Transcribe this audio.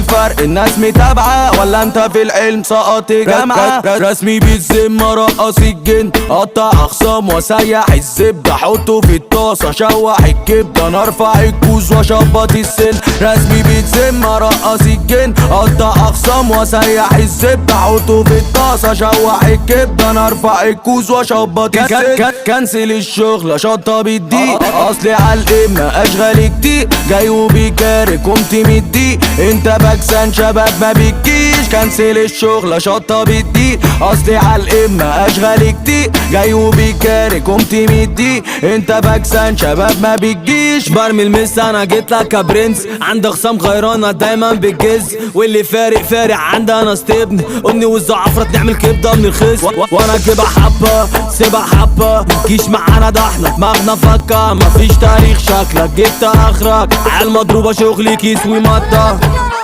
الفرق الناس متابعة ولا انت في العلم سقط جامعة؟ رسمي بالذمة رقص الجن، قطع اخصام وسيح الزبدة، حطه في الطاسة شوح الكبدة، انا ارفع الكوز واشبط السن. رسمي بالذمة رقص الجن، قطع اخصام وسيح الزبدة، حطه في الطاسة شوح الكبدة، انا ارفع الكوز واشبط السن. كنسل الشغل شطب الدقيق، اصلي عالقمة اشغال كتير، جاي وبيكارك قمت مدي، انت بكسان شباب ما بتجيش. كنسل الشغل شطب الدقيق، اصلي عالقمة اشغال كتير، جاي وبيكارك قمت مدي، انت بكسان شباب ما بتجيش. برمي المس انا جيت لك يا برنس، عندي خصام غيرانة دايما بتجز، واللي فارق عندي انا استبن، قلني والزعفرة نعمل كبدة من الخس، وانا كبة حبة سيبها حبة، جيش معانا ده احنا دماغنا فكة، مفيش تاريخ شكلك جبت اخرك، عيال مضروبة شغلي كيس ومطة.